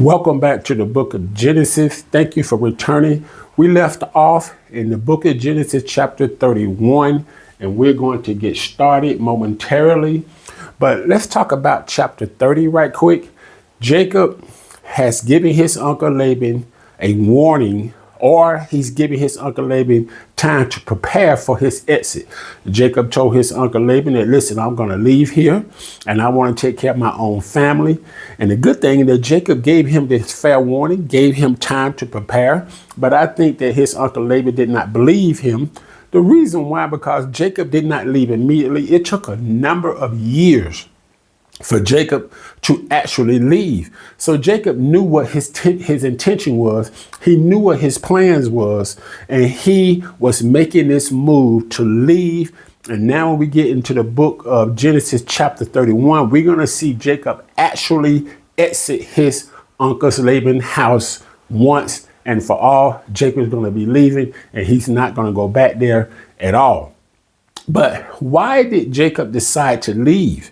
Welcome back to the book of Genesis. Thank you for returning. We left off in the book of Genesis chapter 31, and we're going to get started momentarily. But let's talk about chapter 30 right quick. Jacob has given his uncle Laban a warning, or he's giving his uncle Laban time to prepare for his exit. Jacob told his uncle Laban that, listen, I'm going to leave here and I want to take care of my own family. And the good thing is that Jacob gave him this fair warning, gave him time to prepare. But I think that his uncle Laban did not believe him. The reason why, because Jacob did not leave immediately. It took a number of years for Jacob to actually leave. So Jacob knew what his intention was. He knew what his plans was, and he was making this move to leave. And now when we get into the book of Genesis chapter 31, we're going to see Jacob actually exit his uncle Laban's house once and for all. Jacob's going to be leaving, and he's not going to go back there at all. But why did Jacob decide to leave?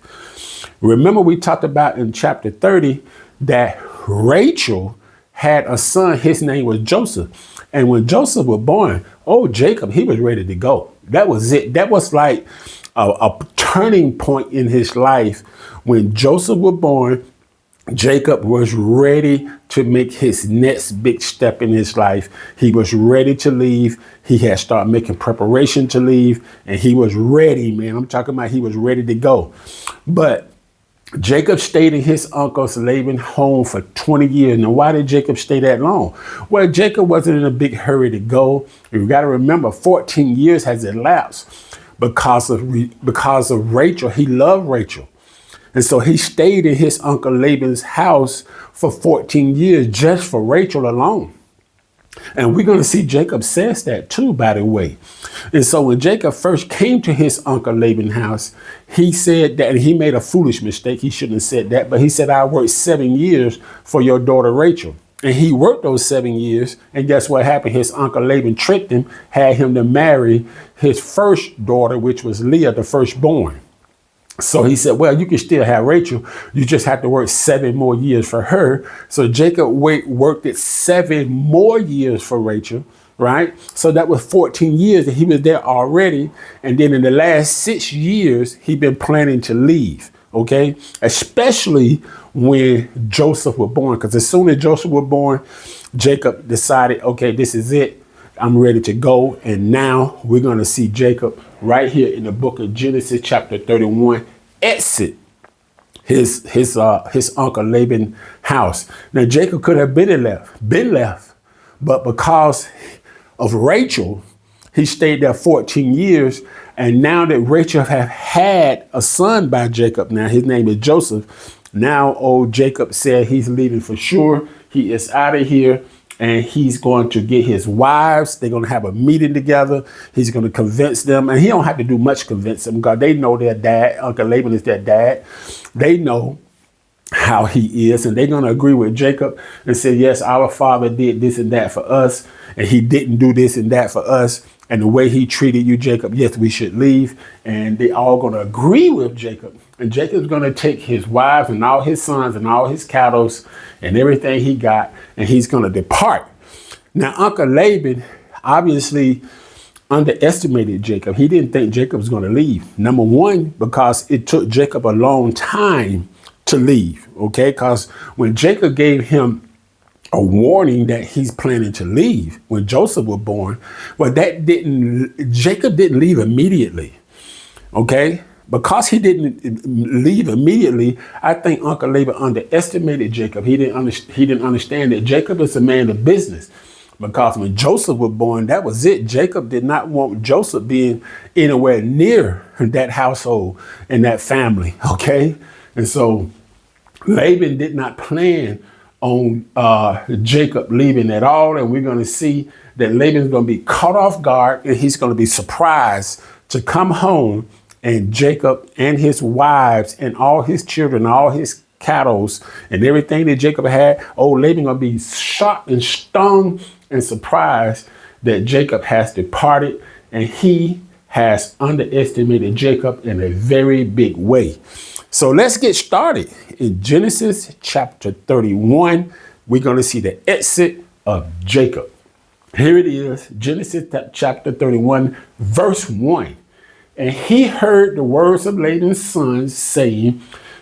Remember, we talked about in chapter 30 that Rachel had a son. His name was Joseph. And when Joseph was born, Jacob, he was ready to go. That was it. That was like a turning point in his life. When Joseph was born, Jacob was ready to make his next big step in his life. He was ready to leave. He had started making preparation to leave, and he was ready, man. I'm talking about he was ready to go. But Jacob stayed in his uncle's Laban home for 20 years. Now, why did Jacob stay that long? Well, Jacob wasn't in a big hurry to go. You got to remember, 14 years has elapsed because of Rachel. He loved Rachel. And so he stayed in his uncle Laban's house for 14 years just for Rachel alone. And we're going to see Jacob says that too, by the way. And so when Jacob first came to his uncle Laban's house, he said that, and he made a foolish mistake. He shouldn't have said that, but he said, I worked 7 years for your daughter Rachel. And he worked those 7 years. And guess what happened? His uncle Laban tricked him, had him to marry his first daughter, which was Leah, the firstborn. So he said, well, you can still have Rachel. You just have to work 7 more years for her. So Jacob worked it 7 more years for Rachel, right? So that was 14 years that he was there already. And then in the last 6 years, he'd been planning to leave, okay? Especially when Joseph was born. Because as soon as Joseph was born, Jacob decided, okay, this is it. I'm ready to go. And now we're going to see Jacob right here in the book of Genesis chapter 31 exit his uncle Laban's house. Now Jacob could have been left, but because of Rachel, he stayed there 14 years. And now that Rachel had a son by Jacob, now his name is Joseph. Now old Jacob said he's leaving for sure. He is out of here. And he's going to get his wives. They're going to have a meeting together. He's going to convince them. And he don't have to do much convincing them because they know their dad. Uncle Laban is their dad. They know how he is. And they're going to agree with Jacob and say, yes, our father did this and that for us. And he didn't do this and that for us. And the way he treated you, Jacob, yes, we should leave. And they all going to agree with Jacob. And Jacob's going to take his wives and all his sons and all his cattle and everything he got, and he's going to depart. Now, Uncle Laban obviously underestimated Jacob. He didn't think Jacob was going to leave. Number one, because it took Jacob a long time to leave, okay? Because when Jacob gave him a warning that he's planning to leave when Joseph was born, well, Jacob didn't leave immediately, okay? Because he didn't leave immediately, I think Uncle Laban underestimated Jacob. He didn't understand that Jacob is a man of business. Because when Joseph was born, that was it. Jacob did not want Joseph being anywhere near that household and that family, okay? And so Laban did not plan on Jacob leaving at all. And we're going to see that Laban's going to be caught off guard, and he's going to be surprised to come home. And Jacob and his wives and all his children, all his cattle and everything that Jacob had, Laban going to be shocked and stung and surprised that Jacob has departed, and he has underestimated Jacob in a very big way. So let's get started in Genesis chapter 31. we're going to see the exit of Jacob. Here it is, Genesis chapter 31, verse 1. And he heard the words of Laban's sons, saying,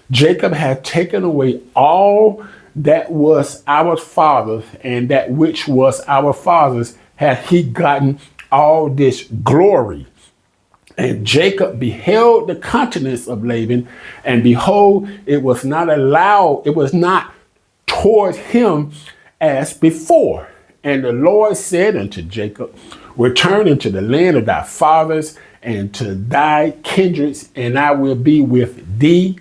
Jacob had taken away all that was our father's, and that which was our father's hath he gotten all this glory. And Jacob beheld the countenance of Laban, and behold, it was not towards him as before. And the Lord said unto Jacob, return into the land of thy fathers and to thy kindreds, and I will be with thee.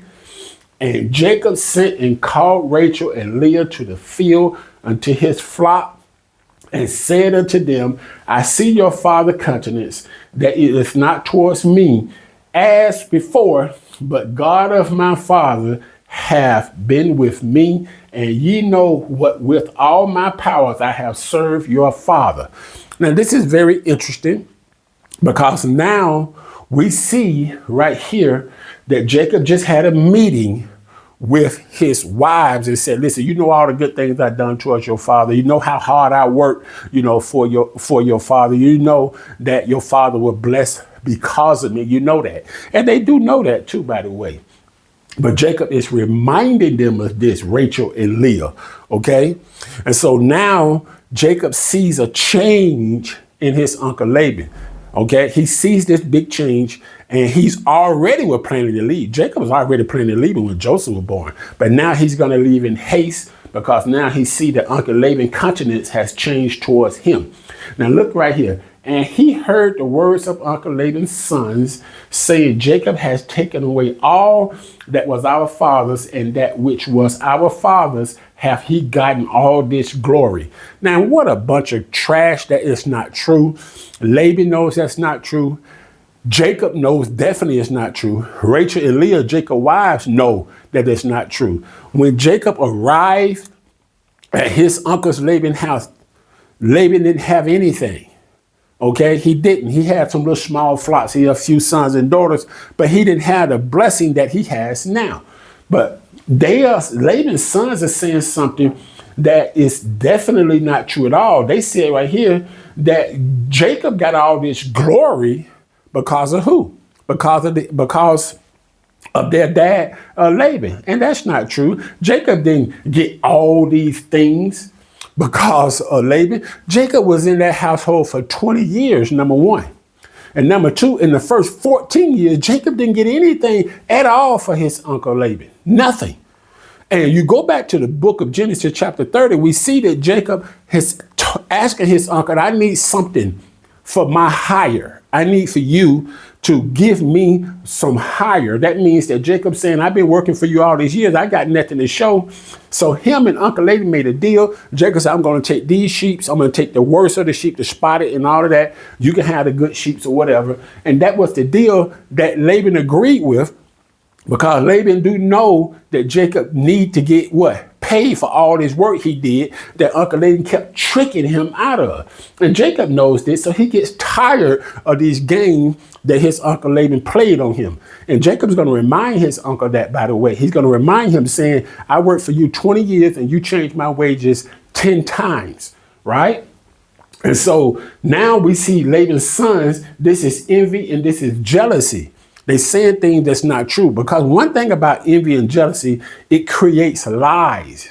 And Jacob sent and called Rachel and Leah to the field unto his flock, and said unto them, I see your father's countenance, that it is not towards me as before, but God of my father hath been with me, and ye know what with all my powers I have served your father. Now, this is very interesting, because now we see right here that Jacob just had a meeting with his wives and said, listen, you know all the good things I've done towards your father. You know how hard I worked, for your father. You know that your father was blessed because of me. You know that. And they do know that too, by the way. But Jacob is reminding them of this, Rachel and Leah. Okay. And so now Jacob sees a change in his uncle Laban. Okay, he sees this big change, and he's already planning to leave. Jacob was already planning to leave when Joseph was born, but now he's going to leave in haste, because now he sees that Uncle Laban's countenance has changed towards him. Now look right here. And he heard the words of Uncle Laban's sons, saying, Jacob has taken away all that was our father's, and that which was our father's hath he gotten all this glory. Now, what a bunch of trash. That is not true. Laban knows that's not true. Jacob knows definitely it's not true. Rachel and Leah, Jacob's wives, know that it's not true. When Jacob arrived at his uncle's Laban's house, Laban didn't have anything. Okay, he didn't. He had some little small flocks. He had a few sons and daughters, but he didn't have the blessing that he has now. But Laban's sons are saying something that is definitely not true at all. They said right here that Jacob got all this glory because of who? Because of their dad, Laban. And that's not true. Jacob didn't get all these things because of Laban. Jacob was in that household for 20 years, number one. And number two, in the first 14 years, Jacob didn't get anything at all for his uncle Laban. Nothing. And you go back to the book of Genesis chapter 30, we see that Jacob is asking his uncle, I need something for my hire. I need for you to give me some hire. That means that Jacob's saying, I've been working for you all these years. I got nothing to show. So him and Uncle Laban made a deal. Jacob said, I'm going to take these sheep. I'm going to take the worst of the sheep, the spotted and all of that. You can have the good sheep or whatever. And that was the deal that Laban agreed with, because Laban do know that Jacob need to get what? Paid for all this work he did that Uncle Laban kept tricking him out of. And Jacob knows this, so he gets tired of these games that his Uncle Laban played on him. And Jacob's going to remind his uncle that, by the way. He's going to remind him saying, I worked for you 20 years and you changed my wages 10 times, right? And so now we see Laban's sons, this is envy and this is jealousy. They saying things that's not true, because one thing about envy and jealousy, it creates lies.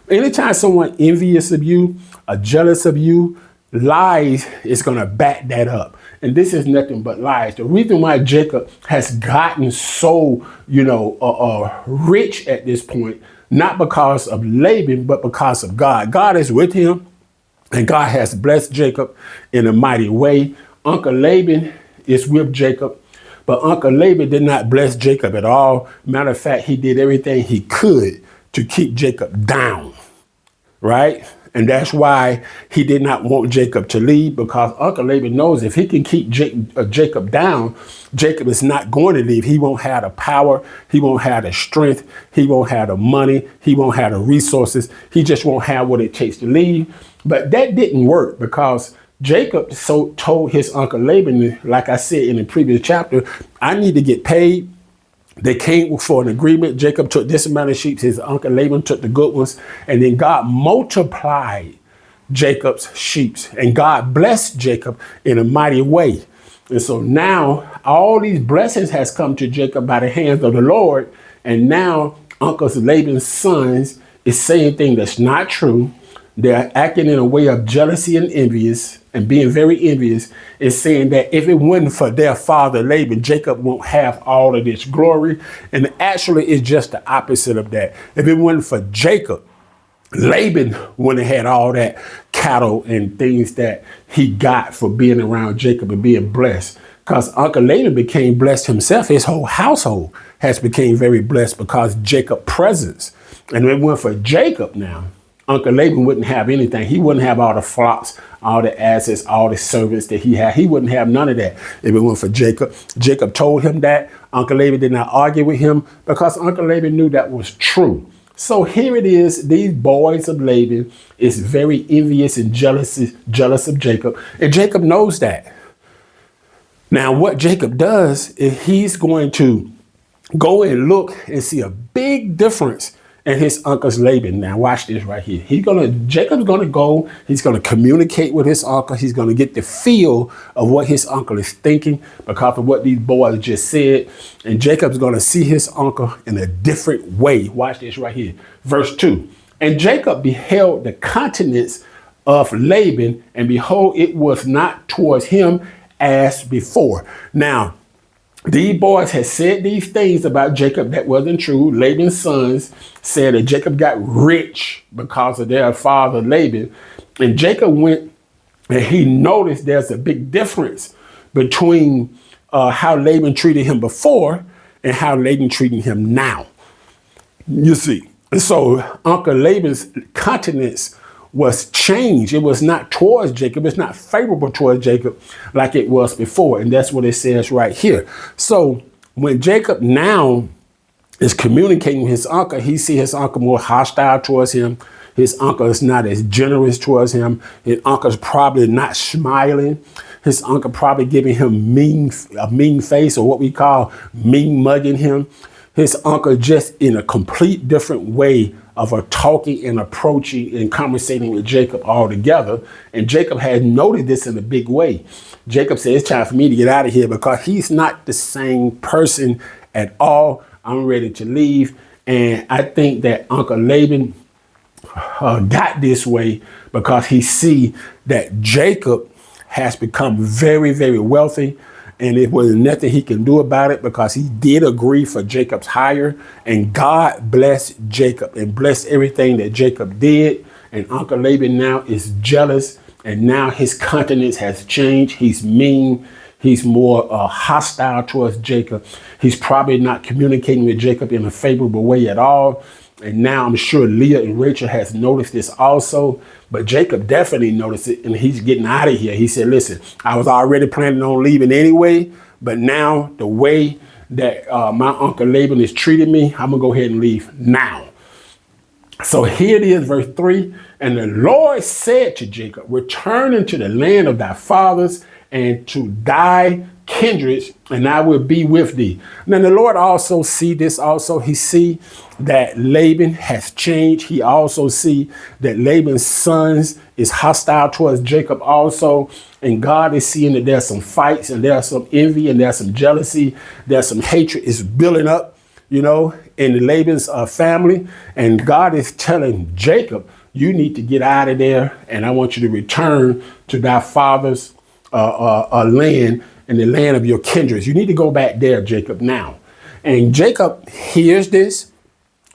Anytime someone envious of you or jealous of you, lies is going to back that up. And this is nothing but lies. The reason why Jacob has gotten so, rich at this point, not because of Laban, but because of God. God is with him, and God has blessed Jacob in a mighty way. Uncle Laban is with Jacob. But Uncle Laban did not bless Jacob at all. Matter of fact, he did everything he could to keep Jacob down, right? And that's why he did not want Jacob to leave, because Uncle Laban knows if he can keep Jacob down, Jacob is not going to leave. He won't have the power. He won't have the strength. He won't have the money. He won't have the resources. He just won't have what it takes to leave. But that didn't work, because Jacob told his Uncle Laban, like I said in the previous chapter, I need to get paid. They came for an agreement. Jacob took this amount of sheep. His uncle Laban took the good ones. And then God multiplied Jacob's sheep. And God blessed Jacob in a mighty way. And so now all these blessings has come to Jacob by the hands of the Lord. And now Uncle Laban's sons is saying things that's not true. They're acting in a way of jealousy and envious and being very envious, is saying that if it wasn't for their father Laban, Jacob won't have all of this glory. And actually it's just the opposite of that. If it wasn't for Jacob, Laban wouldn't have had all that cattle and things that he got for being around Jacob and being blessed. Because Uncle Laban became blessed himself. His whole household has become very blessed because Jacob's presence. And if it went for Jacob now, Uncle Laban wouldn't have anything. He wouldn't have all the flocks, all the assets, all the servants that he had. He wouldn't have none of that if it went for Jacob. Jacob told him that. Uncle Laban did not argue with him because Uncle Laban knew that was true. So here it is. These boys of Laban is very envious and jealous of Jacob. And Jacob knows that. Now, what Jacob does is he's going to go and look and see a big difference in his uncle's Laban. Now, watch this right here. Jacob's going to go. He's going to communicate with his uncle. He's going to get the feel of what his uncle is thinking because of what these boys just said. And Jacob's going to see his uncle in a different way. Watch this right here. Verse 2. And Jacob beheld the countenance of Laban, and behold, it was not towards him as before. Now, these boys had said these things about Jacob that wasn't true. Laban's sons said that Jacob got rich because of their father Laban. And Jacob went and he noticed there's a big difference between how Laban treated him before and how Laban treating him now. You see. And so Uncle Laban's countenance was changed. It was not towards Jacob. It's not favorable towards Jacob like it was before. And that's what it says right here. So when Jacob now is communicating with his uncle, he sees his uncle more hostile towards him. His uncle is not as generous towards him. His uncle's probably not smiling. His uncle probably giving him a mean face, or what we call mean mugging him. His uncle just in a complete different way of talking and approaching and conversating with Jacob altogether. And Jacob had noted this in a big way. Jacob said, it's time for me to get out of here because he's not the same person at all. I'm ready to leave. And I think that Uncle Laban got this way because he see that Jacob has become very, very wealthy. And it was nothing he can do about it because he did agree for Jacob's hire. And God blessed Jacob and blessed everything that Jacob did. And Uncle Laban now is jealous. And now his countenance has changed. He's mean. He's more hostile towards Jacob. He's probably not communicating with Jacob in a favorable way at all. And now I'm sure Leah and Rachel has noticed this also. But Jacob definitely noticed it, and he's getting out of here. He said, listen, I was already planning on leaving anyway, but now the way that my Uncle Laban is treating me, I'm going to go ahead and leave now. So here it is, verse 3. And the Lord said to Jacob, return into the land of thy fathers and to thy kindred, and I will be with thee. Now the Lord also see this also. He see that Laban has changed. He also see that Laban's sons is hostile towards Jacob also. And God is seeing that there's some fights and there's some envy and there's some jealousy. There's some hatred is building up, in Laban's family. And God is telling Jacob, you need to get out of there. And I want you to return to thy father's land, in the land of your kindreds. You need to go back there, Jacob, now. And Jacob hears this.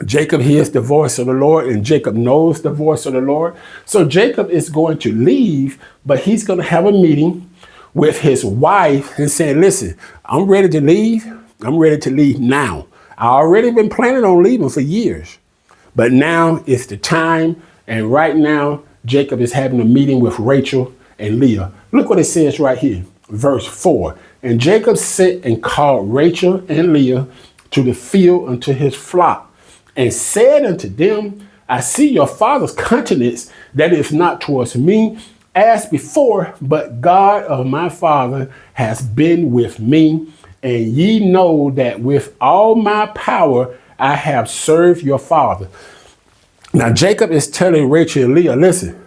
Jacob hears the voice of the Lord, and Jacob knows the voice of the Lord. So Jacob is going to leave, but he's going to have a meeting with his wife and saying, listen, I'm ready to leave. I'm ready to leave now. I already been planning on leaving for years, but now it's the time. And right now, Jacob is having a meeting with Rachel and Leah. Look what it says right here. Verse 4. And Jacob sent and called Rachel and Leah to the field unto his flock, and said unto them, I see your father's countenance that is not towards me as before, but God of my father has been with me, and ye know that with all my power I have served your father. Now Jacob is telling Rachel and Leah, listen,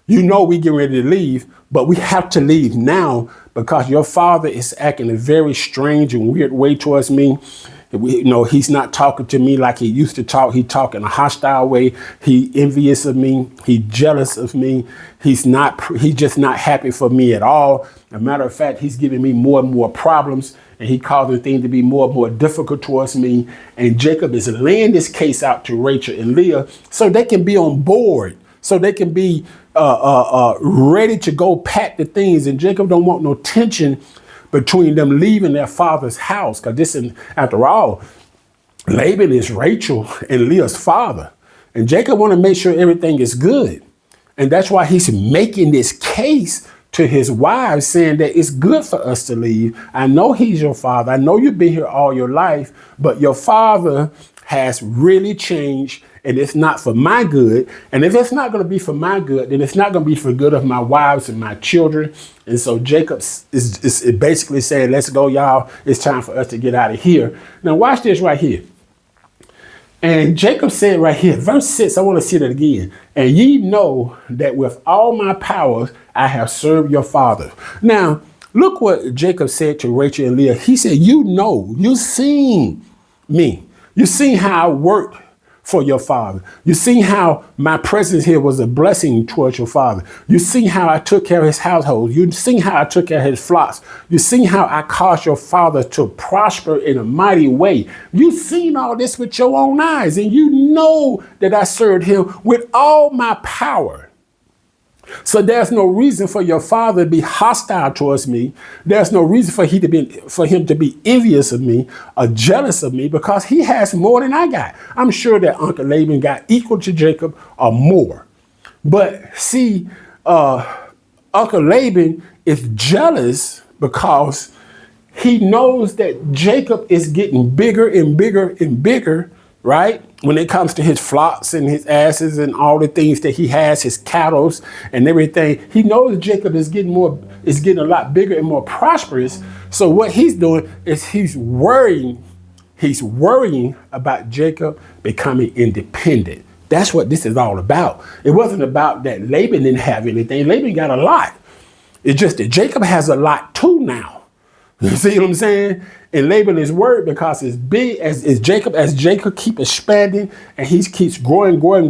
you know we get ready to leave, but we have to leave now because your father is acting a very strange and weird way towards me. He's not talking to me like he used to talk. He talk in a hostile way. He envious of me. He jealous of me. He's just not happy for me at all. As a matter of fact, he's giving me more and more problems, and he causing things to be more and more difficult towards me. And Jacob is laying this case out to Rachel and Leah so they can be on board, so they can be ready to go pack the things. And Jacob don't want no tension between them leaving their father's house. Because after all, Laban is Rachel and Leah's father. And Jacob want to make sure everything is good. And that's why he's making this case to his wives, saying that it's good for us to leave. I know he's your father. I know you've been here all your life, but your father has really changed, and it's not for my good. And if it's not going to be for my good, then it's not going to be for good of my wives and my children. And so Jacob is basically saying, let's go, y'all. It's time for us to get out of here. Now watch this right here. And Jacob said right here, verse 6, I want to see that again. And ye know that with all my powers I have served your father. Now, look what Jacob said to Rachel and Leah. He said, you've seen me. You've seen how I worked for your father. You've seen how my presence here was a blessing towards your father. You've seen how I took care of his household. You've seen how I took care of his flocks. You've seen how I caused your father to prosper in a mighty way. You've seen all this with your own eyes, and you know that I served him with all my power. So there's no reason for your father to be hostile towards me. There's no reason for him to be envious of me or jealous of me, because he has more than I got. I'm sure that Uncle Laban got equal to Jacob or more. But see, Uncle Laban is jealous because he knows that Jacob is getting bigger and bigger and bigger, right? When it comes to his flocks and his asses and all the things that he has, his cattle and everything, he knows Jacob is getting a lot bigger and more prosperous. So what he's doing is he's worrying about Jacob becoming independent. That's what this is all about. It wasn't about that Laban didn't have anything. Laban got a lot. It's just that Jacob has a lot too now. You see what I'm saying? And Laban is worried because as big as Jacob keep expanding and he keeps growing more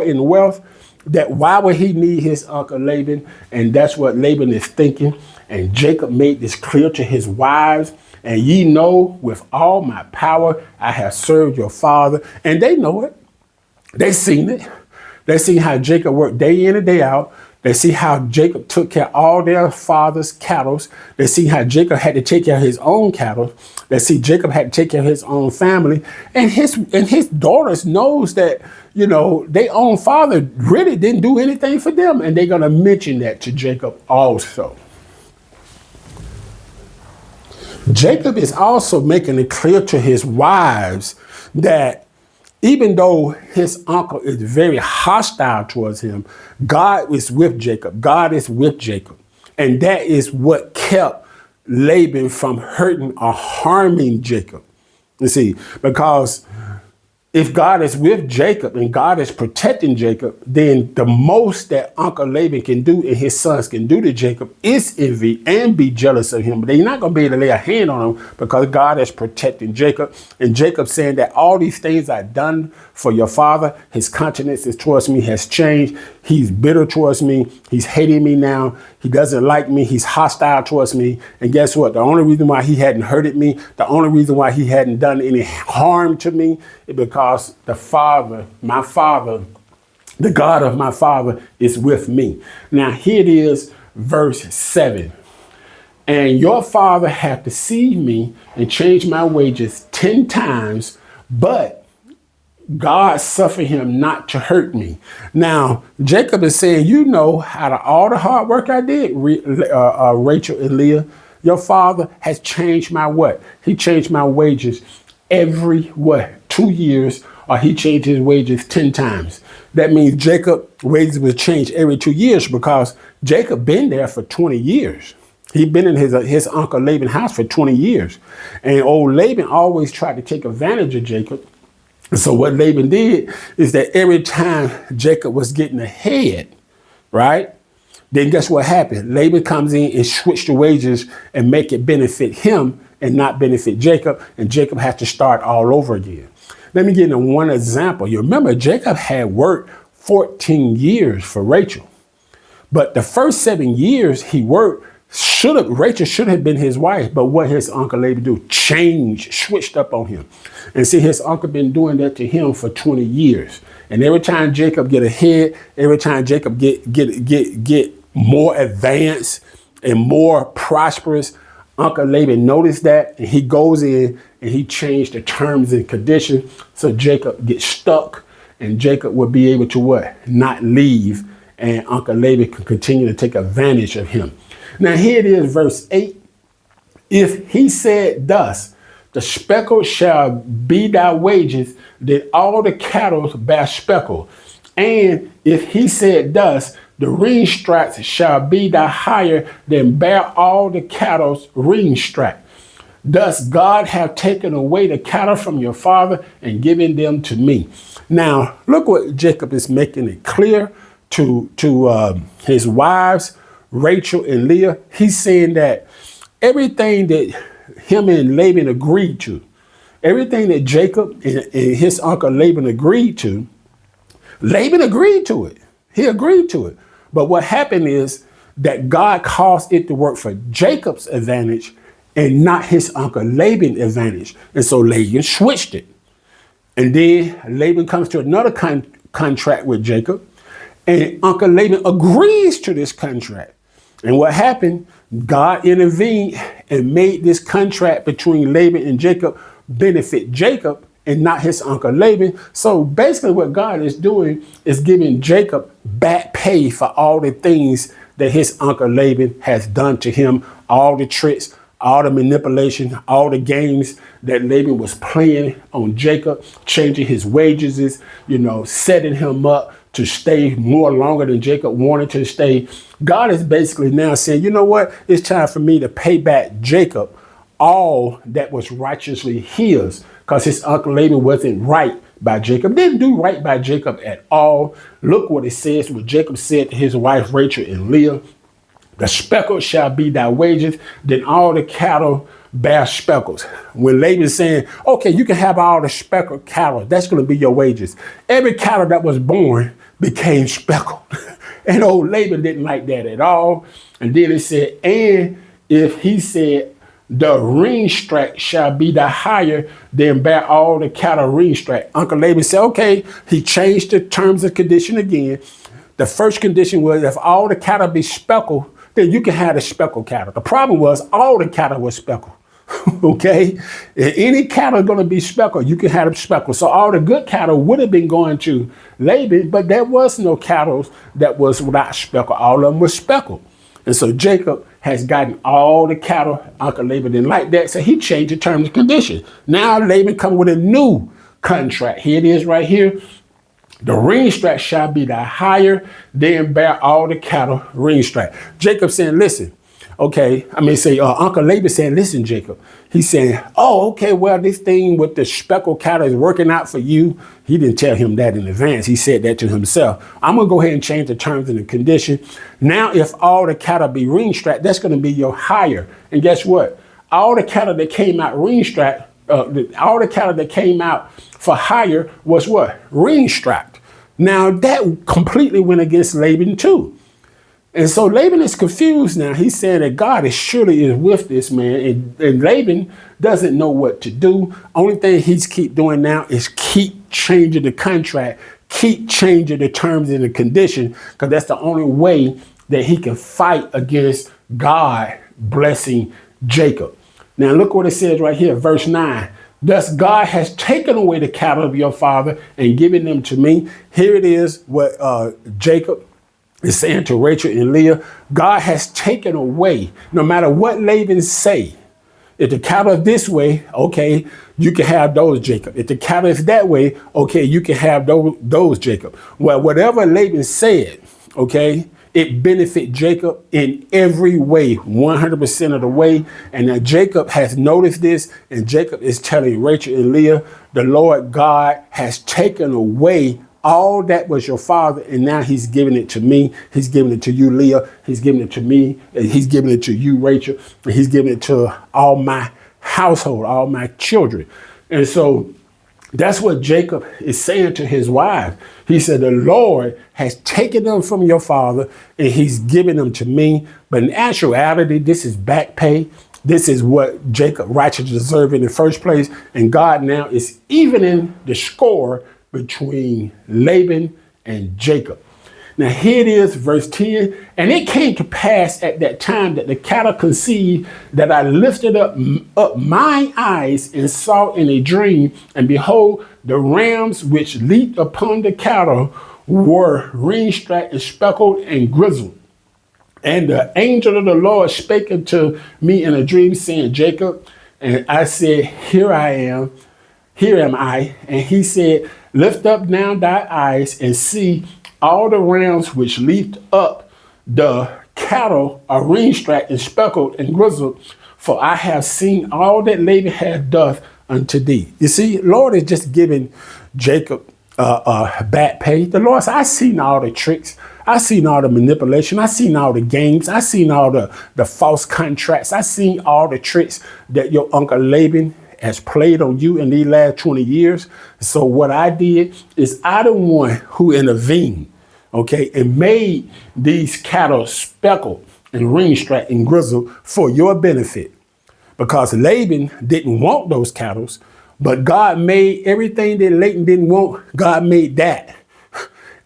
in wealth, that why would he need his uncle Laban? And that's what Laban is thinking. And Jacob made this clear to his wives. And ye know with all my power I have served your father. And they know it. They seen it. They seen how Jacob worked day in and day out. They see how Jacob took care of all their father's cattle. They see how Jacob had to take care of his own cattle. They see Jacob had to take care of his own family. And his daughters knows that, their own father really didn't do anything for them. And they're going to mention that to Jacob also. Jacob is also making it clear to his wives that even though his uncle is very hostile towards him, God is with Jacob. God is with Jacob. And that is what kept Laban from hurting or harming Jacob. You see, because if God is with Jacob and God is protecting Jacob, then the most that Uncle Laban can do and his sons can do to Jacob is envy and be jealous of him. But they're not going to be able to lay a hand on him because God is protecting Jacob. And Jacob saying that all these things I've done for your father, his countenance towards me has changed. He's bitter towards me. He's hating me now. He doesn't like me. He's hostile towards me. And guess what? The only reason why he hadn't hurted me, the only reason why he hadn't done any harm to me is because the Father, my Father, the God of my father is with me. Now here it is, verse 7. And your father hath deceived me and changed my wages 10 times, but God suffered him not to hurt me. Now, Jacob is saying, out of all the hard work I did, Rachel and Leah, your father has changed my what? He changed my wages every 2 years, or he changed his wages 10 times. That means Jacob's wages was changed every 2 years because Jacob been there for 20 years. He'd been in his uncle Laban's house for 20 years. And old Laban always tried to take advantage of Jacob. And so what Laban did is that every time Jacob was getting ahead, right? Then guess what happened? Laban comes in and switch the wages and make it benefit him and not benefit Jacob. And Jacob has to start all over again. Let me give you one example. You remember Jacob had worked 14 years for Rachel. But the first 7 years he worked, Rachel should have been his wife. But what his uncle Laban do? Switched up on him. And see, his uncle been doing that to him for 20 years. And every time Jacob get ahead, every time Jacob get more advanced and more prosperous, Uncle Laban noticed that, and he goes in and he changed the terms and conditions so Jacob gets stuck, and Jacob would be able to what? Not leave, and Uncle Laban can continue to take advantage of him. Now here it is, verse 8. If he said thus, the speckle shall be thy wages, then all the cattle bear speckle. And if he said thus, the ring stripes shall be thy hire, then bear all the cattle's ring stripe. Thus God have taken away the cattle from your father and given them to me. Now, look what Jacob is making it clear to his wives, Rachel and Leah. He's saying that everything that him and Laban agreed to, everything that Jacob and his uncle Laban agreed to, Laban agreed to it. He agreed to it. But what happened is that God caused it to work for Jacob's advantage and not his uncle Laban's advantage. And so Laban switched it. And then Laban comes to another contract with Jacob, and Uncle Laban agrees to this contract. And what happened? God intervened and made this contract between Laban and Jacob benefit Jacob and not his uncle Laban. So basically what God is doing is giving Jacob back pay for all the things that his uncle Laban has done to him, all the tricks, all the manipulation, all the games that Laban was playing on Jacob, changing his wages, setting him up to stay more longer than Jacob wanted to stay. God is basically now saying, you know what? It's time for me to pay back Jacob all that was righteously his, because his uncle Laban wasn't right by Jacob, didn't do right by Jacob at all. Look what it says, what Jacob said to his wife Rachel and Leah. The speckle shall be thy wages, then all the cattle bear speckles. When Laban's saying, okay, you can have all the speckled cattle, that's going to be your wages. Every cattle that was born became speckled. And old Laban didn't like that at all. And then it said, and if he said, the ring stripe shall be the higher, then bear all the cattle ring stripe. Uncle Laban said, okay, he changed the terms and condition again. The first condition was if all the cattle be speckled, then you can have the speckled cattle. The problem was all the cattle was speckled. Okay? If any cattle going to be speckled, you can have them speckled. So all the good cattle would have been going to Laban, but there was no cattle that was without speckle. All of them were speckled. And so Jacob has gotten all the cattle. Uncle Laban didn't like that, so he changed the terms and conditions. Now Laban come with a new contract. Here it is right here. The ring stripe shall be the higher, then bear all the cattle ring stripe. Jacob saying, listen, okay, Uncle Laban saying, listen, Jacob. He's saying, oh, okay, well, this thing with the speckled cattle is working out for you. He didn't tell him that in advance. He said that to himself. I'm going to go ahead and change the terms and the condition. Now, if all the cattle be ring striped, that's going to be your hire. And guess what? All the cattle that came out ring striped, all the cattle that came out for hire was what? Ring striped. Now, that completely went against Laban too. And so Laban is confused now. He's saying that God is surely with this man. And Laban doesn't know what to do. Only thing he's keep doing now is keep changing the contract, keep changing the terms and the condition, because that's the only way that he can fight against God blessing Jacob. Now look what it says right here, verse 9. Thus God has taken away the cattle of your father and given them to me. Here it is what Jacob is saying to Rachel and Leah. God has taken away, no matter what Laban say. If the cattle is this way, okay, you can have those, Jacob. If the cattle is that way, okay, you can have those, Jacob. Well, whatever Laban said, okay, it benefit Jacob in every way, 100% of the way. And now Jacob has noticed this, and Jacob is telling Rachel and Leah, the Lord God has taken away all that was your father, and now he's giving it to me. He's giving it to you, Leah. He's giving it to me. And he's giving it to you, Rachel. And he's giving it to all my household, all my children. And so that's what Jacob is saying to his wife. He said, the Lord has taken them from your father and he's given them to me. But in actuality, this is back pay. This is what Jacob righteously deserved in the first place. And God now is evening the score between Laban and Jacob. Now here it is, verse 10. And it came to pass at that time that the cattle conceived, that I lifted up my eyes and saw in a dream, and behold, the rams which leaped upon the cattle were ring-strapped and speckled and grizzled. And the angel of the Lord spake unto me in a dream, saying, Jacob. And I said, here am I. And he said, lift up now thy eyes and see all the rams which leaped up the cattle are ring-strapped and speckled and grizzled, for I have seen all that Laban hath done unto thee. You see, Lord is just giving Jacob back pay. The Lord said, I seen all the tricks. I seen all the manipulation. I seen all the games. I seen all the false contracts. I seen all the tricks that your uncle Laban has played on you in these last 20 years. So what I did is I the one who intervened, okay, and made these cattle speckled and ring-strapped and grizzled for your benefit. Because Laban didn't want those cattle, but God made everything that Laban didn't want, God made that.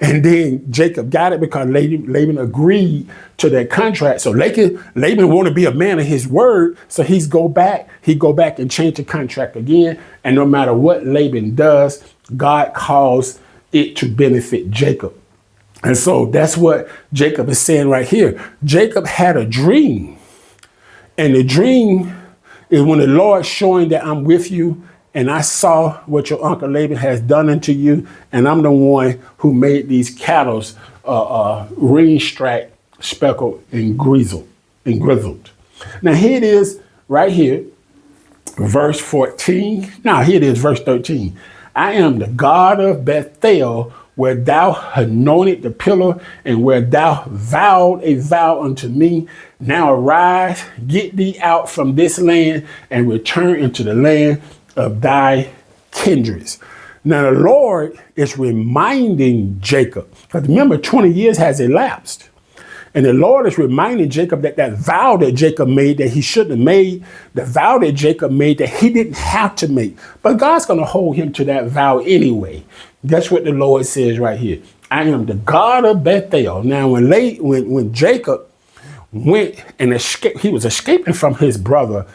And then Jacob got it because Laban agreed to that contract. So Laban want to be a man of his word. So he go back and change the contract again. And no matter what Laban does, God calls it to benefit Jacob. And so that's what Jacob is saying right here. Jacob had a dream. And the dream is when the Lord showing that I'm with you, and I saw what your uncle Laban has done unto you, and I'm the one who made these cattle ring-strapped, speckled, and grizzled. Now here it is, right here, verse 14. Now here it is, verse 13. I am the God of Bethel, where thou anointed the pillar, and where thou vowed a vow unto me. Now arise, get thee out from this land, and return into the land of thy kindreds. Now the Lord is reminding Jacob, because remember 20 years has elapsed, and the Lord is reminding Jacob that vow that Jacob made that he shouldn't have made, the vow that Jacob made that he didn't have to make, but God's going to hold him to that vow anyway. That's what the Lord says right here. I am the God of Bethel. Now when Jacob went and escaped, he was escaping from his brother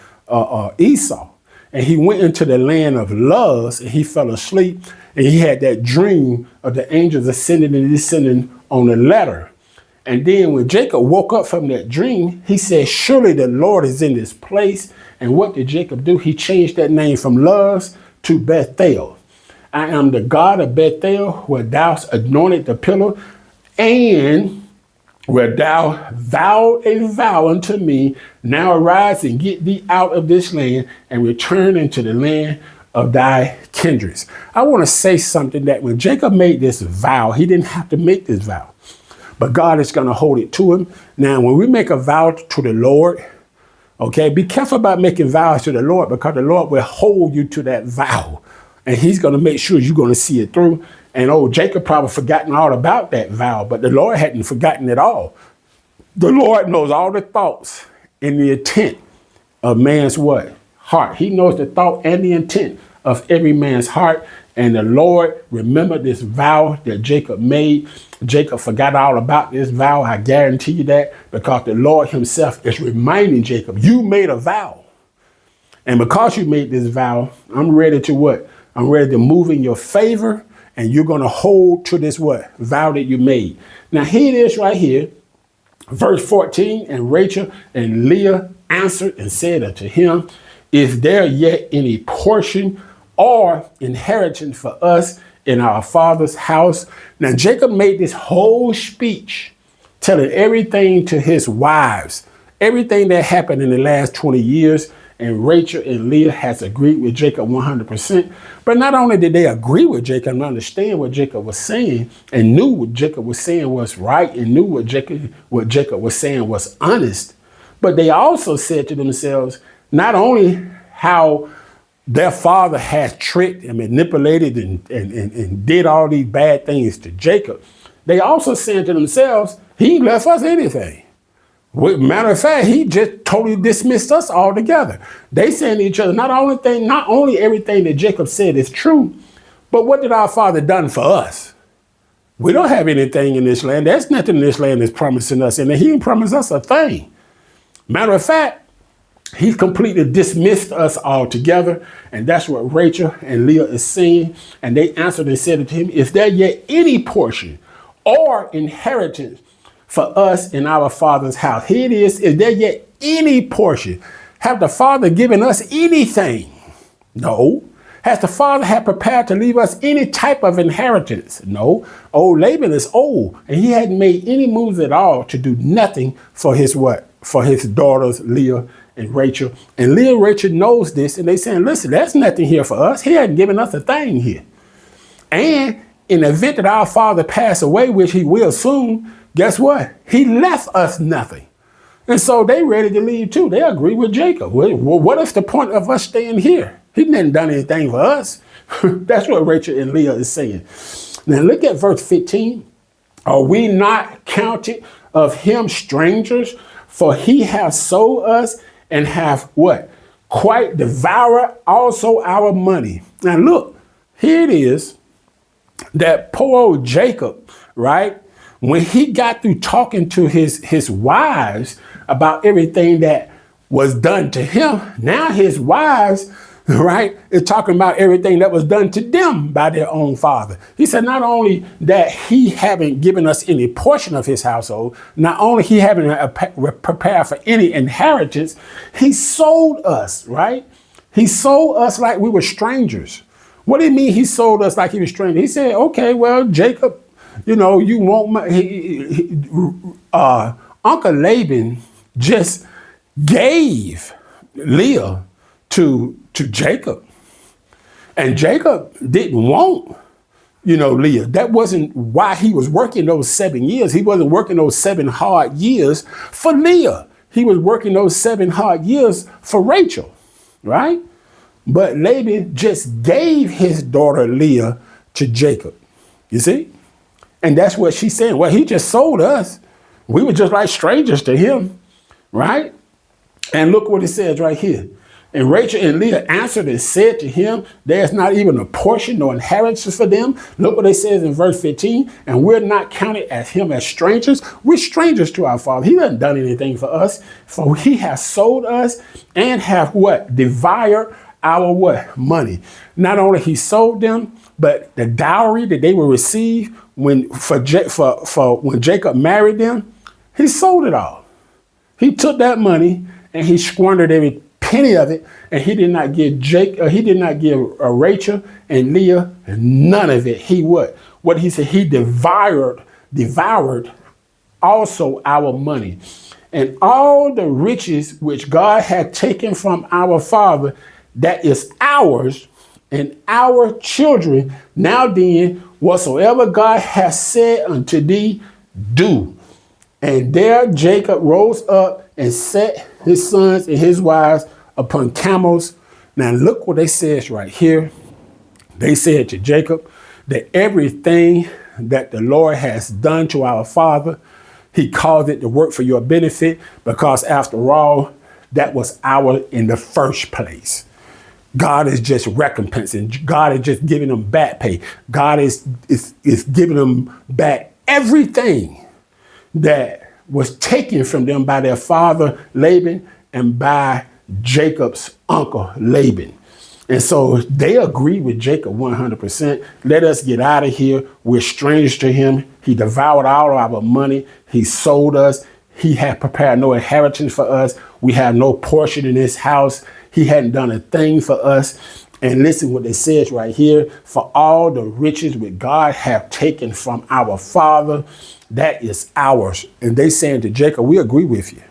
Esau. And he went into the land of Luz, and he fell asleep, and he had that dream of the angels ascending and descending on a ladder. And then when Jacob woke up from that dream, he said, surely the Lord is in this place. And what did Jacob do? He changed that name from Luz to Bethel. I am the God of Bethel, where thou anointed the pillar, and where thou vowed a vow unto me. Now arise and get thee out of this land, and return into the land of thy kindreds. I want to say something, that when Jacob made this vow, he didn't have to make this vow, but God is going to hold it to him. Now, when we make a vow to the Lord, okay, be careful about making vows to the Lord, because the Lord will hold you to that vow, and he's going to make sure you're going to see it through. And Jacob probably forgotten all about that vow, but the Lord hadn't forgotten it all. The Lord knows all the thoughts and the intent of man's what? Heart. He knows the thought and the intent of every man's heart. And the Lord remembered this vow that Jacob made. Jacob forgot all about this vow. I guarantee you that, because the Lord himself is reminding Jacob, you made a vow. And because you made this vow, I'm ready to what? I'm ready to move in your favor. And you're going to hold to this what? Vow that you made. Now here it is right here. Verse 14, and Rachel and Leah answered and said unto him, is there yet any portion or inheritance for us in our father's house? Now Jacob made this whole speech telling everything to his wives, everything that happened in the last 20 years. And Rachel and Leah has agreed with Jacob 100%. But not only did they agree with Jacob and understand what Jacob was saying and knew what Jacob was saying was right and knew what Jacob was saying was honest, but they also said to themselves, not only how their father has tricked and manipulated and did all these bad things to Jacob, they also said to themselves, he left us anything. Matter of fact, he just totally dismissed us altogether. They saying to each other, not only everything that Jacob said is true, but what did our father done for us? We don't have anything in this land. There's nothing in this land that's promising us, and he didn't promise us a thing. Matter of fact, he completely dismissed us altogether, and that's what Rachel and Leah is saying. And they answered and said to him, is there yet any portion or inheritance for us in our father's house? Here it is there yet any portion? Have the father given us anything? No. Has the father had prepared to leave us any type of inheritance? No. Old Laban is old, and he hadn't made any moves at all to do nothing for his what? For his daughters, Leah and Rachel. And Leah and Rachel knows this, and they saying, listen, there's nothing here for us. He hadn't given us a thing here. And in the event that our father pass away, which he will soon, guess what? He left us nothing. And so they ready to leave too. They agree with Jacob. Well, what is the point of us staying here? He didn't done anything for us. That's what Rachel and Leah is saying. Now look at verse 15. Are we not counted of him strangers? For he has sold us and have what? Quite devoured also our money. Now look, here it is that poor old Jacob, right? When he got through talking to his wives about everything that was done to him, now his wives, right, is talking about everything that was done to them by their own father. He said not only that he haven't given us any portion of his household, not only he haven't prepared for any inheritance, he sold us, right? He sold us like we were strangers. What do you mean he sold us like he was strangers? He said, okay, well, Jacob, you know, you want Uncle Laban just gave Leah to Jacob. And Jacob didn't want, Leah. That wasn't why he was working those 7 years. He wasn't working those 7 hard years for Leah. He was working those 7 hard years for Rachel, right? But Laban just gave his daughter Leah to Jacob. You see? And that's what she's saying. Well, he just sold us. We were just like strangers to him, right? And look what it says right here. And Rachel and Leah answered and said to him, there's not even a portion nor inheritance for them. Look what it says in verse 15. And we're not counted as him as strangers. We're strangers to our father. He hasn't done anything for us. For he has sold us and have what? Devoured our what? Money. Not only he sold them, but the dowry that they will receive when Jacob married them, he sold it all. He took that money and he squandered every penny of it, and he did not give Rachel and Leah none of it. He what? What he said, he devoured also our money. And all the riches which God had taken from our father, that is ours and our children. Now then, whatsoever God has said unto thee, do. And there Jacob rose up and set his sons and his wives upon camels. Now look what they says right here. They said to Jacob that everything that the Lord has done to our father, he caused it to work for your benefit, because after all, that was ours in the first place. God is just recompensing. God is just giving them back pay. God is giving them back everything that was taken from them by their father Laban and by Jacob's uncle Laban. And so they agree with Jacob 100%. Let us get out of here. We're strangers to him. He devoured all of our money. He sold us. He had prepared no inheritance for us. We have no portion in his house. He hadn't done a thing for us. And listen what it says right here. For all the riches which God have taken from our father, that is ours. And they saying to Jacob, we agree with you.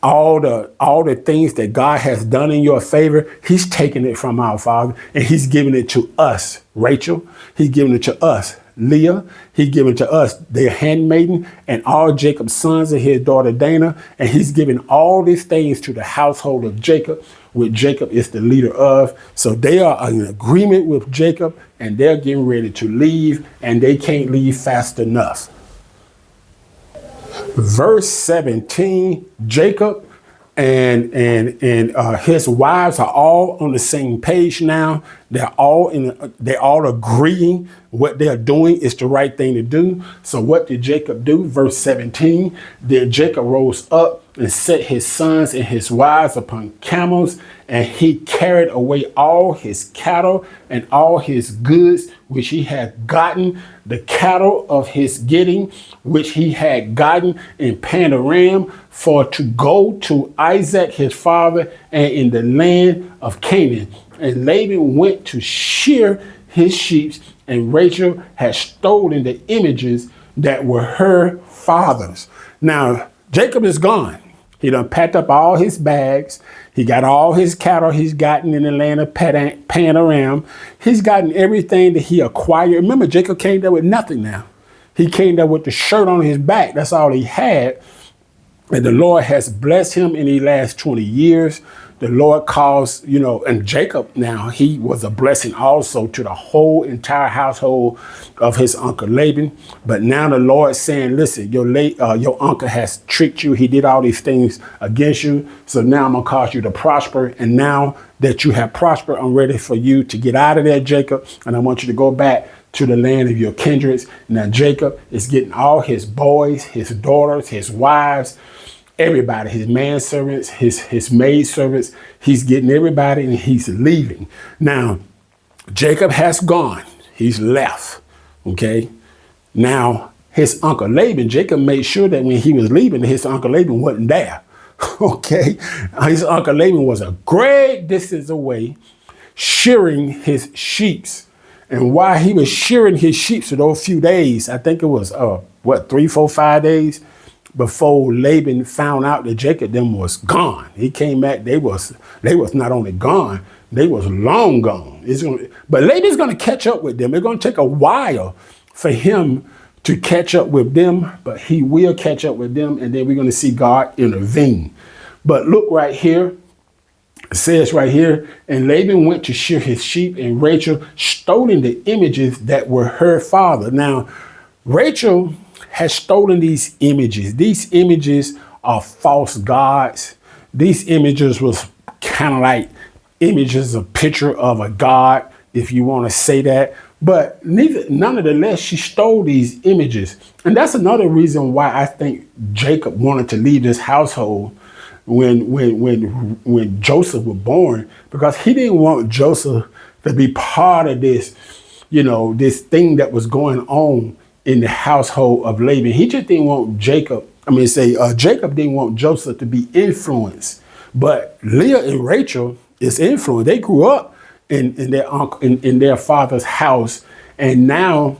All the things that God has done in your favor, he's taking it from our father and he's giving it to us, Rachel. He's giving it to us, Leah. He's giving it to us, their handmaiden, and all Jacob's sons and his daughter Dana. And he's giving all these things to the household of Jacob, which Jacob is the leader of. So they are in agreement with Jacob and they're getting ready to leave, and they can't leave fast enough. Verse 17, Jacob and his wives are all on the same page now. They're all agreeing what they're doing is the right thing to do. So what did Jacob do? Verse 17, then Jacob rose up and set his sons and his wives upon camels, and he carried away all his cattle and all his goods which he had gotten, the cattle of his getting which he had gotten in Padan-aram, for to go to Isaac his father and in the land of Canaan. And Laban went to shear his sheep, and Rachel had stolen the images that were her father's. Now, Jacob is gone. He done packed up all his bags. He got all his cattle he's gotten in the land of Padan-aram. He's gotten everything that he acquired. Remember, Jacob came there with nothing now. He came there with the shirt on his back. That's all he had. And the Lord has blessed him in the last 20 years. The Lord calls, and Jacob now, he was a blessing also to the whole entire household of his uncle Laban. But now the Lord is saying, listen, your uncle has tricked you. He did all these things against you. So now I'm going to cause you to prosper. And now that you have prospered, I'm ready for you to get out of there, Jacob. And I want you to go back to the land of your kindreds. Now Jacob is getting all his boys, his daughters, his wives, everybody, his manservants, his maidservants. He's getting everybody and he's leaving. Now, Jacob has gone. He's left. Okay. Now, his uncle Laban, Jacob made sure that when he was leaving, his uncle Laban wasn't there. Okay. His uncle Laban was a great distance away, shearing his sheep. And while he was shearing his sheep for those few days, I think it was, 3, 4, 5 days, before Laban found out that Jacob them was gone. He came back, they was not only gone, they was long gone. But Laban's going to catch up with them. It's going to take a while for him to catch up with them, but he will catch up with them, and then we're going to see God intervene. But look right here. It says right here, and Laban went to shear his sheep, and Rachel stolen the images that were her father. Now, Rachel has stolen these images. These images are false gods. These images was kind of like images, a picture of a god, if you want to say that. But nonetheless, she stole these images. And that's another reason why I think Jacob wanted to leave this household when Joseph was born, because he didn't want Joseph to be part of this, this thing that was going on in the household of Laban. He just didn't want Jacob didn't want Joseph to be influenced. But Leah and Rachel is influenced. They grew up in their uncle, in their father's house, and now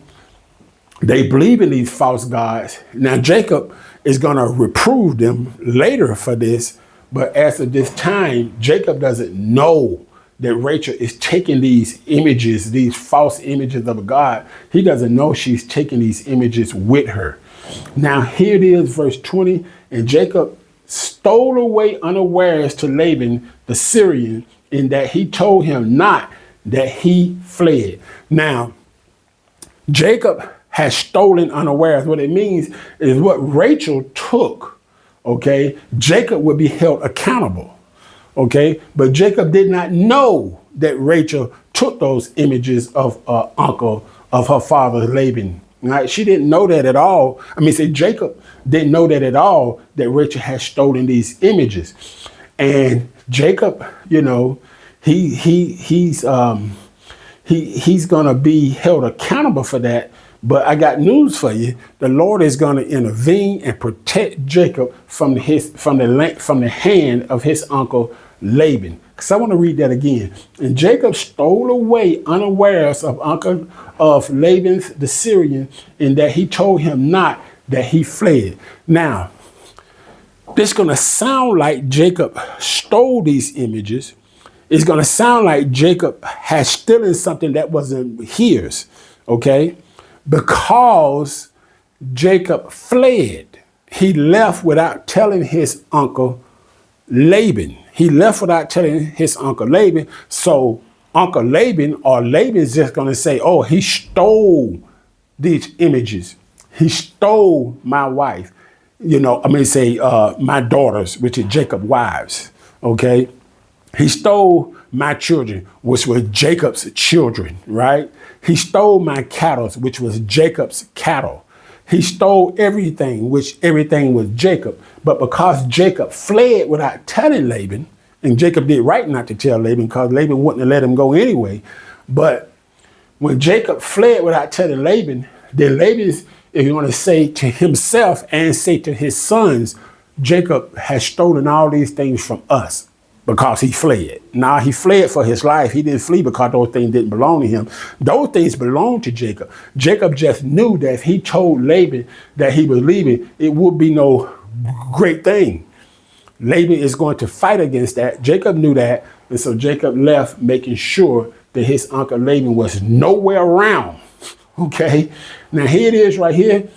they believe in these false gods. Now Jacob is going to reprove them later for this, but as of this time, Jacob doesn't know that Rachel is taking these images, these false images of a God. He doesn't know she's taking these images with her. Now here it is, verse 20, and Jacob stole away unawares to Laban the Syrian, in that he told him not, that he fled. Now, Jacob has stolen unawares. What it means is what Rachel took, okay, Jacob would be held accountable. Okay, but Jacob did not know that Rachel took those images of uncle of her father Laban. Right? She didn't know that at all. Jacob didn't know that at all, that Rachel had stolen these images. And Jacob, he's gonna be held accountable for that. But I got news for you. The Lord is going to intervene and protect Jacob from the hand of his uncle Laban. So I want to read that again. And Jacob stole away unawares of uncle of Laban the Syrian, in that he told him not, that he fled. Now, this is going to sound like Jacob stole these images. It's going to sound like Jacob has stolen something that wasn't his, okay? Because Jacob fled. He left without telling his uncle Laban. He left without telling his uncle Laban. So Uncle Laban or Laban's just going to say, oh, he stole these images. He stole my wife. My daughters, which is Jacob's wives. Okay. He stole my children, which were Jacob's children, right? He stole my cattle, which was Jacob's cattle. He stole everything, which everything was Jacob. But because Jacob fled without telling Laban, and Jacob did right not to tell Laban because Laban wouldn't have let him go anyway. But when Jacob fled without telling Laban, then Laban, if you want to say to himself and say to his sons, Jacob has stolen all these things from us because he fled. Now, he fled for his life. He didn't flee because those things didn't belong to him. Those things belonged to Jacob. Jacob just knew that if he told Laban that he was leaving, it would be no great thing. Laban is going to fight against that. Jacob knew that. And so Jacob left, making sure that his uncle Laban was nowhere around. Okay. Now here it is right here.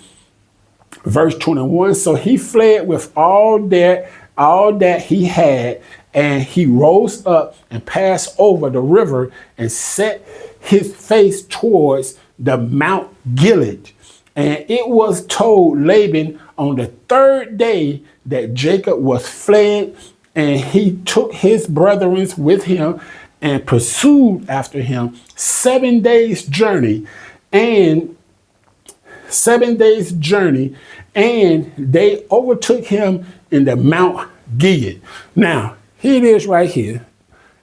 Verse 21. So he fled with all that he had, and he rose up and passed over the river and set his face towards the Mount Gilead. And it was told Laban on the third day that Jacob was fled, and he took his brethren with him and pursued after him 7 days' journey, and they overtook him in the Mount Gilead. Now, here it is right here.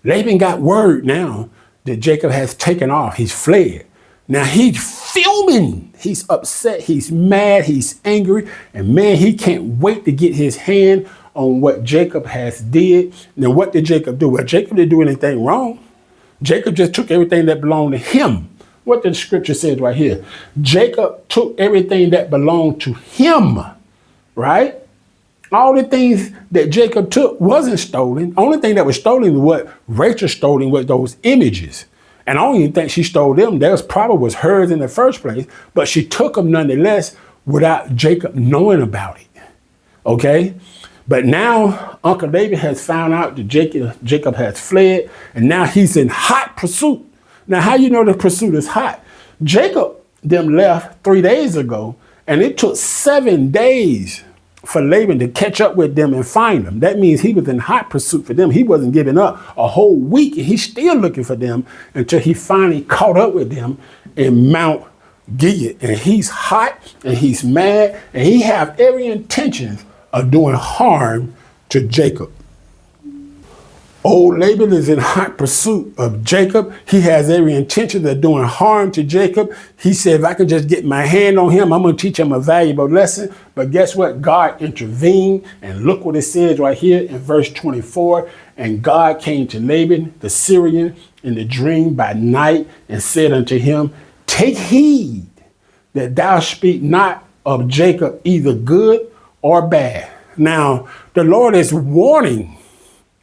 Laban got word now that Jacob has taken off. He's fled. Now he's fuming. He's upset. He's mad. He's angry. And man, he can't wait to get his hand on what Jacob has did. Now, what did Jacob do? Well, Jacob didn't do anything wrong. Jacob just took everything that belonged to him. What the scripture says right here. Jacob took everything that belonged to him, right? All the things that Jacob took wasn't stolen. Only thing that was stolen was what Rachel stole was those images. And I don't even think she stole them. That probably was hers in the first place, but she took them nonetheless without Jacob knowing about it. Okay? But now Uncle David has found out that Jacob has fled, and now he's in hot pursuit. Now, how you know the pursuit is hot? Jacob them left 3 days ago, and it took 7 days for Laban to catch up with them and find them. That means he was in hot pursuit for them. He wasn't giving up a whole week, and he's still looking for them until he finally caught up with them in Mount Gilead. And he's hot, and he's mad, and he have every intention of doing harm to Jacob. Old Laban is in hot pursuit of Jacob. He has every intention of doing harm to Jacob. He said, if I can just get my hand on him, I'm going to teach him a valuable lesson. But guess what? God intervened. And look what it says right here in verse 24. And God came to Laban, the Syrian, in the dream by night and said unto him, take heed that thou speak not of Jacob either good or bad. Now, the Lord is warning.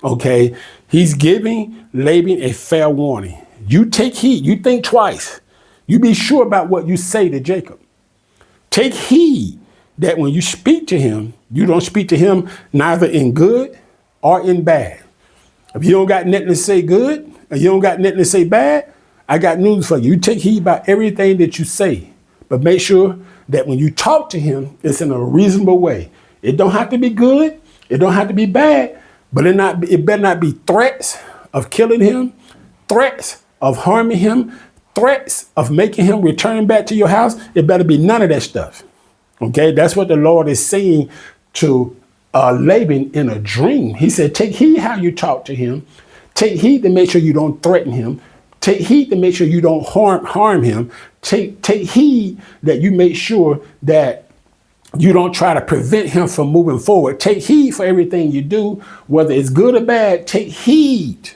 Okay, he's giving Laban a fair warning. You take heed. You think twice. You be sure about what you say to Jacob. Take heed that when you speak to him, you don't speak to him neither in good or in bad. If you don't got nothing to say good, or you don't got nothing to say bad, I got news for you. You take heed about everything that you say, but make sure that when you talk to him, it's in a reasonable way. It don't have to be good. It don't have to be bad. But it better not be threats of killing him, threats of harming him, threats of making him return back to your house. It better be none of that stuff. Okay, that's what the Lord is saying to Laban in a dream. He said, take heed how you talk to him. Take heed to make sure you don't threaten him. Take heed to make sure you don't harm him. Take heed that you make sure that you don't try to prevent him from moving forward. Take heed for everything you do, whether it's good or bad. Take heed.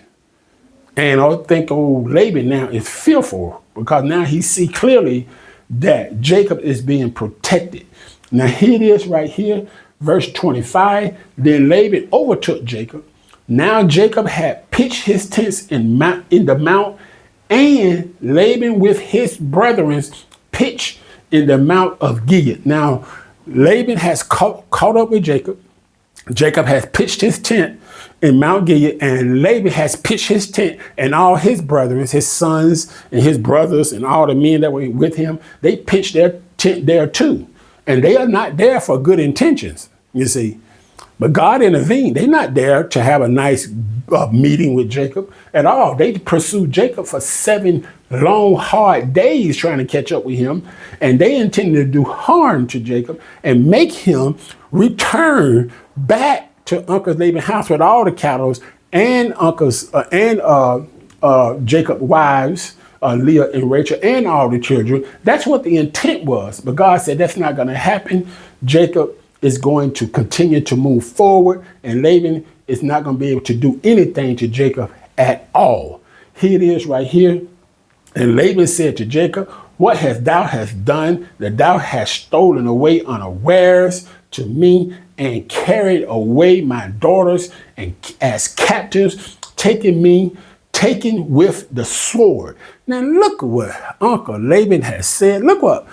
And I think old Laban now is fearful because now he see clearly that Jacob is being protected. Now here it is right here, verse 25. Then Laban overtook Jacob. Now Jacob had pitched his tents in the mount, and Laban with his brethren pitched in the mount of Gilead. Now Laban has caught up with Jacob. Jacob has pitched his tent in Mount Gilead, and Laban has pitched his tent, and all his brethren, his sons and his brothers and all the men that were with him, they pitched their tent there too. And they are not there for good intentions, you see. But God intervened. They're not there to have a nice meeting with Jacob at all. They pursued Jacob for 7 long, hard days trying to catch up with him. And they intended to do harm to Jacob and make him return back to Uncle Laban's house with all the cattle and Jacob's wives, Leah and Rachel, and all the children. That's what the intent was. But God said that's not going to happen. Jacob is going to continue to move forward, and Laban is not going to be able to do anything to Jacob at all. Here it is right here. And Laban said to Jacob, what hast thou done, that thou hast stolen away unawares to me, and carried away my daughters and as captives, taken with the sword. Now look what Uncle Laban has said. Look what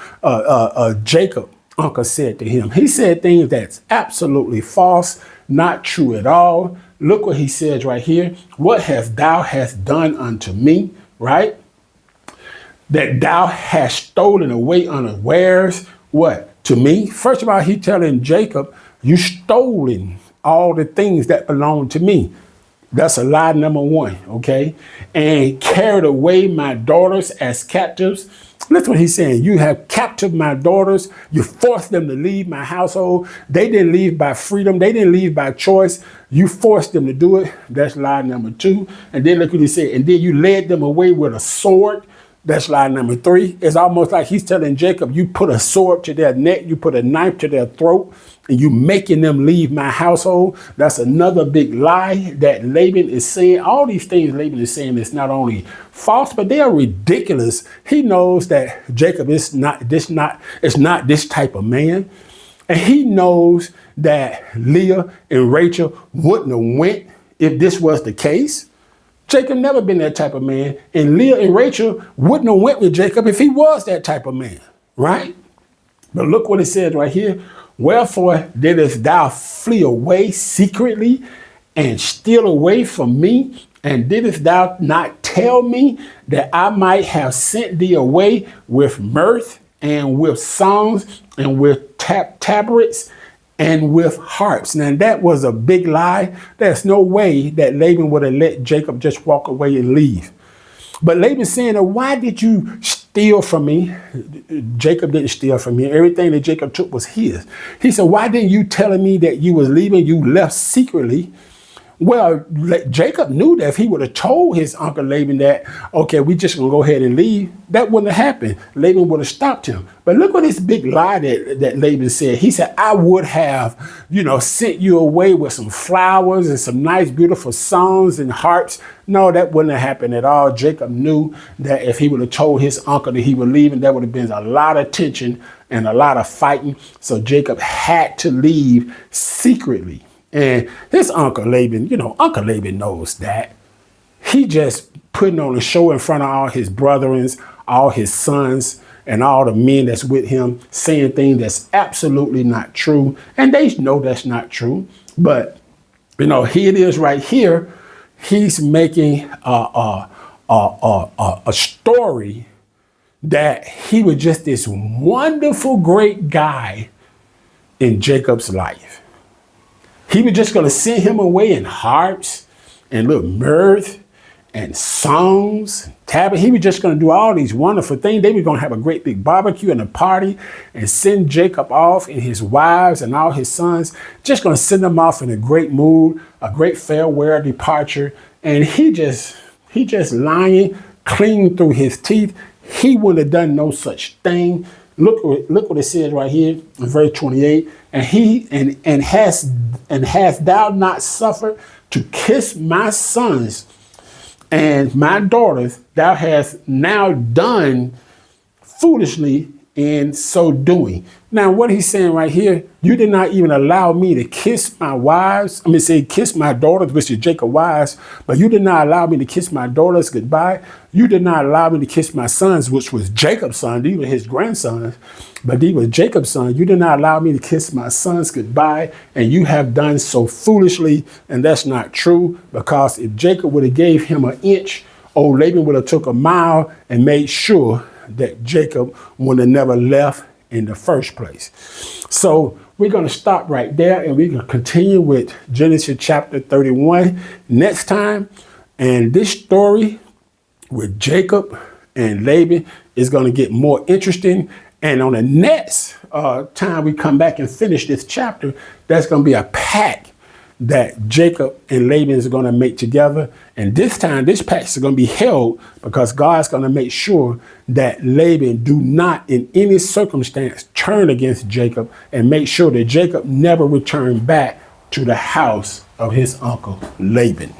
Jacob uncle said to him. He said things that's absolutely false, not true at all. Look what he says right here. What hast thou done unto me, right? That thou hast stolen away unawares, what? To me? First of all, he telling Jacob, you stolen all the things that belong to me. That's a lie number 1, okay? And carried away my daughters as captives. Listen what he's saying. You have captured my daughters. You forced them to leave my household. They didn't leave by freedom. They didn't leave by choice. You forced them to do it. That's lie number 2. And then look what he said. And then you led them away with a sword. That's lie number 3. It's almost like he's telling Jacob, you put a sword to their neck, you put a knife to their throat, and you making them leave my household. That's another big lie that Laban is saying. All these things Laban is saying is not only false, but they are ridiculous. He knows that Jacob is not this type of man. And he knows that Leah and Rachel wouldn't have went if this was the case. Jacob never been that type of man, and Leah and Rachel wouldn't have went with Jacob if he was that type of man, right? But look what it says right here. Wherefore didst thou flee away secretly and steal away from me? And didst thou not tell me that I might have sent thee away with mirth and with songs and with tabrets and with harps? Now that was a big lie. There's no way that Laban would have let Jacob just walk away and leave. But Laban's saying, why did you steal from me? Jacob didn't steal from me. Everything that Jacob took was his. He said, why didn't you tell me that you was leaving? You left secretly. Well, Jacob knew that if he would have told his uncle Laban that, okay, we just gonna go ahead and leave, that wouldn't have happened. Laban would have stopped him. But look at this big lie that Laban said. He said, I would have, sent you away with some flowers and some nice, beautiful songs and harps. No, that wouldn't have happened at all. Jacob knew that if he would have told his uncle that he was leaving, there would have been a lot of tension and a lot of fighting. So Jacob had to leave secretly. And his Uncle Laban, Uncle Laban knows that. He just putting on a show in front of all his brethren, all his sons, and all the men that's with him, saying things that's absolutely not true. And they know that's not true. But, here it is right here. He's making a story that he was just this wonderful, great guy in Jacob's life. He was just going to send him away in harps and little mirth and songs. He was just going to do all these wonderful things. They were going to have a great big barbecue and a party and send Jacob off and his wives and all his sons, just going to send them off in a great mood, a great farewell departure. And he just lying, clean through his teeth. He wouldn't have done no such thing. Look what it says right here in verse 28. And hast thou not suffered to kiss my sons and my daughters thou hast now done foolishly in so doing. Now, what he's saying right here, you did not even allow me to kiss my wives. Kiss my daughters, which is Jacob's wives, but you did not allow me to kiss my daughters goodbye. You did not allow me to kiss my sons, which was Jacob's son. These were his grandsons, but these were Jacob's son. You did not allow me to kiss my sons goodbye, and you have done so foolishly. And that's not true, because if Jacob would have gave him an inch, old Laban would have took a mile and made sure that Jacob would have never left in the first place. So we're going to stop right there, and we're going to continue with Genesis chapter 31 next time. And this story with Jacob and Laban is going to get more interesting. And on the next time we come back and finish this chapter, that's going to be a pact that Jacob and Laban is going to make together. And this time, this pact is going to be held because God's going to make sure that Laban do not in any circumstance turn against Jacob, and make sure that Jacob never return back to the house of his uncle Laban.